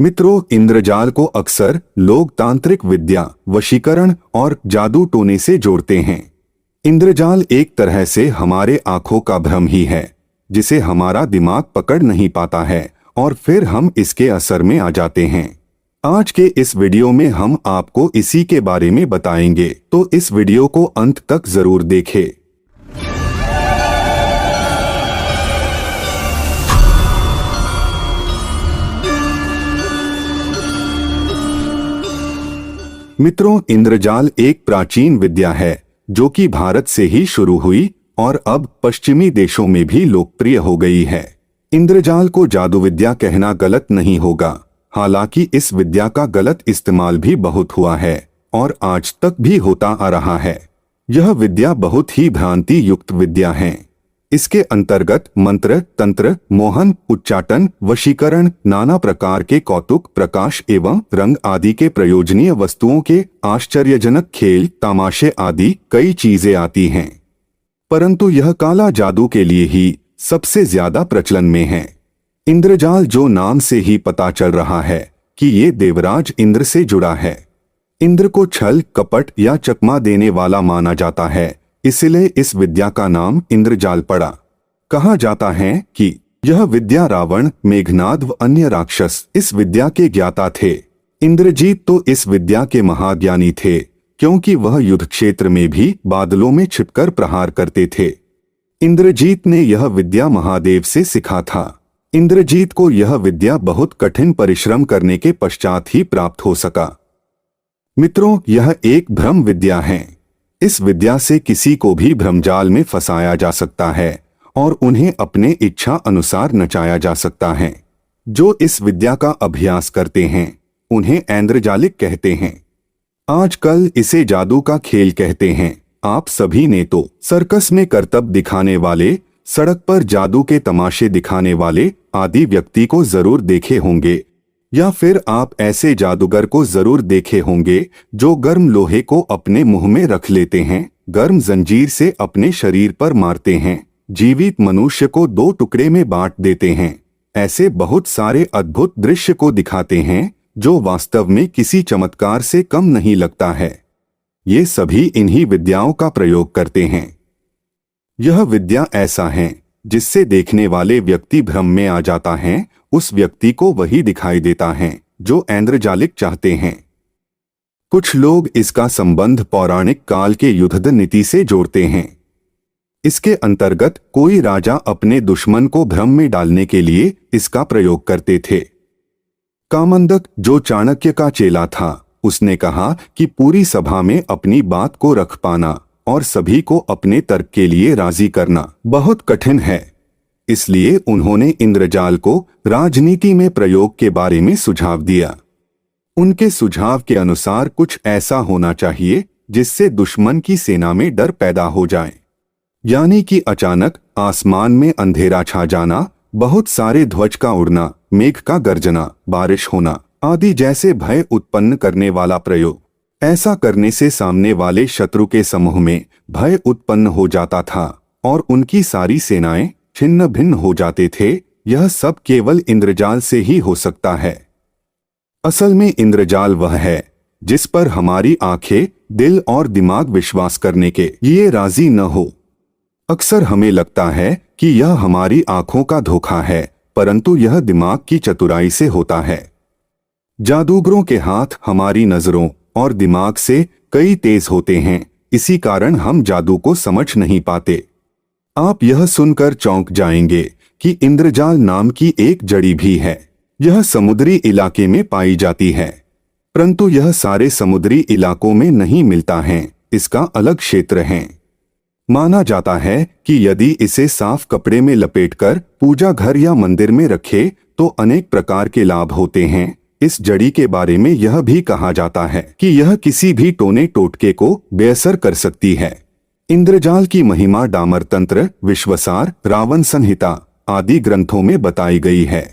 मित्रों, इंद्रजाल को अक्सर लोग तांत्रिक विद्या, वशीकरण और जादू टोने से जोड़ते हैं। इंद्रजाल एक तरह से हमारे आंखों का भ्रम ही है, जिसे हमारा दिमाग पकड़ नहीं पाता है और फिर हम इसके असर में आ जाते हैं। आज के इस वीडियो में हम आपको इसी के बारे में बताएंगे, तो इस वीडियो को अंत तक जरूर देखें। मित्रों, इंद्रजाल एक प्राचीन विद्या है जो कि भारत से ही शुरू हुई और अब पश्चिमी देशों में भी लोकप्रिय हो गई है। इंद्रजाल को जादू विद्या कहना गलत नहीं होगा, हालांकि इस विद्या का गलत इस्तेमाल भी बहुत हुआ है और आज तक भी होता आ रहा है। यह विद्या बहुत ही भ्रांति युक्त विद्या है। इसके अंतर्गत मंत्र, तंत्र, मोहन, उच्चाटन, वशीकरण, नाना प्रकार के कौतुक, प्रकाश एवं रंग आदि के प्रयोजनीय वस्तुओं के आश्चर्यजनक खेल, तमाशे आदि कई चीजें आती हैं। परंतु यह काला जादू के लिए ही सबसे ज्यादा प्रचलन में है। इंद्रजाल जो नाम से ही पता चल रहा है कि ये देवराज इंद्र से जुड़ा है। इंद्र को छल, कपट या चकमा देने वाला माना जाता है, इसलिए इस विद्या का नाम इंद्रजाल पड़ा। कहा जाता है कि यह विद्या रावण, मेघनाद व अन्य राक्षस इस विद्या के ज्ञाता थे। इंद्रजीत तो इस विद्या के महाज्ञानी थे, क्योंकि वह युद्ध क्षेत्र में भी बादलों में छिपकर प्रहार करते थे। इंद्रजीत ने यह विद्या महादेव से सीखा था। इंद्रजीत को यह विद्या बहुत कठिन परिश्रम करने के पश्चात ही प्राप्त हो सका। मित्रों, यह एक भ्रम विद्या है। इस विद्या से किसी को भी भ्रमजाल में फंसाया जा सकता है और उन्हें अपने इच्छा अनुसार नचाया जा सकता है। जो इस विद्या का अभ्यास करते हैं उन्हें ऐन्द्रजालिक कहते हैं। आजकल इसे जादू का खेल कहते हैं। आप सभी ने तो सर्कस में करतब दिखाने वाले, सड़क पर जादू के तमाशे दिखाने वाले आदि व्यक्ति को जरूर देखे होंगे, या फिर आप ऐसे जादूगर को जरूर देखे होंगे जो गर्म लोहे को अपने मुंह में रख लेते हैं, गर्म जंजीर से अपने शरीर पर मारते हैं, जीवित मनुष्य को दो टुकड़े में बांट देते हैं। ऐसे बहुत सारे अद्भुत दृश्य को दिखाते हैं जो वास्तव में किसी चमत्कार से कम नहीं लगता है। ये सभी इन्हीं विद्याओं का प्रयोग करते हैं। यह विद्या ऐसा है जिससे देखने वाले व्यक्ति भ्रम में आ जाता है। उस व्यक्ति को वही दिखाई देता है जो ऐन्द्रजालिक चाहते हैं। कुछ लोग इसका संबंध पौराणिक काल के युद्ध नीति से जोड़ते हैं। इसके अंतर्गत कोई राजा अपने दुश्मन को भ्रम में डालने के लिए इसका प्रयोग करते थे। कामंदक, जो चाणक्य का चेला था, उसने कहा कि पूरी सभा में अपनी बात को रख पाना और सभी को अपने तर्क के लिए राजी करना बहुत कठिन है। इसलिए उन्होंने इंद्रजाल को राजनीति में प्रयोग के बारे में सुझाव दिया। उनके सुझाव के अनुसार कुछ ऐसा होना चाहिए जिससे दुश्मन की सेना में डर पैदा हो जाए, यानी कि अचानक आसमान में अंधेरा छा जाना, बहुत सारे ध्वज का उड़ना, मेघ का गर्जना, बारिश होना आदि जैसे भय उत्पन्न करने वाला प्रयोग। ऐसा करने से सामने वाले शत्रु के समूह में भय उत्पन्न हो जाता था और उनकी सारी सेनाएं छिन्न भिन्न हो जाते थे। यह सब केवल इंद्रजाल से ही हो सकता है। असल में इंद्रजाल वह है जिस पर हमारी आंखें, दिल और दिमाग विश्वास करने के लिए राजी न हो। अक्सर हमें लगता है कि यह हमारी आंखों का धोखा है, परंतु यह दिमाग की चतुराई से होता है। जादूगरों के हाथ हमारी नजरों और दिमाग से कई तेज होते हैं, इसी कारण हम जादू को समझ नहीं पाते। आप यह सुनकर चौंक जाएंगे कि इंद्रजाल नाम की एक जड़ी भी है। यह समुद्री इलाके में पाई जाती है, परंतु यह सारे समुद्री इलाकों में नहीं मिलता है। इसका अलग क्षेत्र है। माना जाता है कि यदि इसे साफ कपड़े में लपेटकर पूजा घर या मंदिर में रखे तो अनेक प्रकार के लाभ होते हैं। इस जड़ी के बारे में यह भी कहा जाता है कि यह किसी भी टोने टोटके को बेअसर कर सकती है। इंद्रजाल की महिमा डामर तंत्र, विश्वसार, रावण संहिता आदि ग्रंथों में बताई गई है।